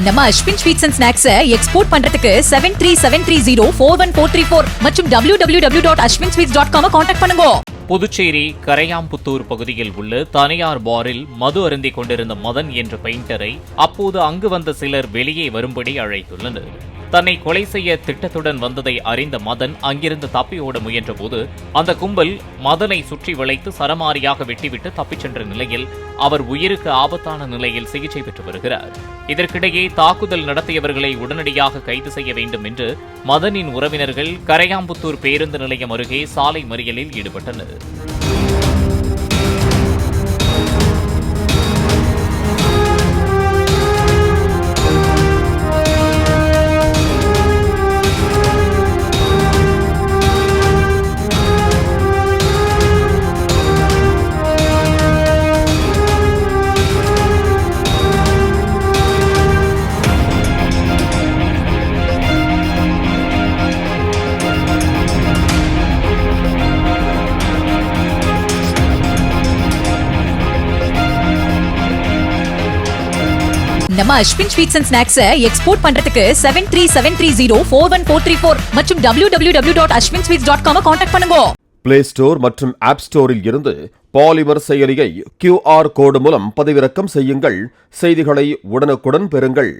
நம்ம Ashwin sweets and snacks export பண்றதுக்கு 7373041434 மற்றும் www.ashwinsweets.com கான்டாக்ட் பண்ணுங்க. புதுச்சேரி கரையாம்புத்தூர் பகுதியில் உள்ள தனியார் பாரில் மது அருந்திக் கொண்டிருந்த மதன் என்ற பெயிண்டரை அப்போது அங்கு வந்த சிலர் வெளியே வரும்படி அழைத்துள்ளனர். தன்னை கொலை செய்ய திட்டத்துடன் வந்ததை அறிந்த மதன் அங்கிருந்து தப்பி ஓட முயன்றபோது அந்த கும்பல் மதனை சுற்றி வளைத்து சரமாரியாக வெட்டிவிட்டு தப்பிச் சென்ற நிலையில் அவர் உயிருக்கு ஆபத்தான நிலையில் சிகிச்சை பெற்று வருகிறார். இதற்கிடையே தாக்குதல் நடத்தியவர்களை உடனடியாக கைது செய்ய வேண்டும் என்று மதனின் உறவினர்கள் கரையாம்புத்தூர் பேருந்து நிலையம் அருகே சாலை மறியலில் ஈடுபட்டனர். நம்ம Ashwin sweets and snacks export பண்றதுக்கு 7373041434 மற்றும் www.ashwinsweets.com கான்டாக்ட் பண்ணுங்க. பிளே ஸ்டோர் மற்றும் ஆப் ஸ்டோரில் இருந்து பாலிமர் செயலியை QR கோடு மூலம் பதிவிறக்கம் செய்யுங்கள். செய்திகளை உடனுக்குடன் பெறுங்கள்.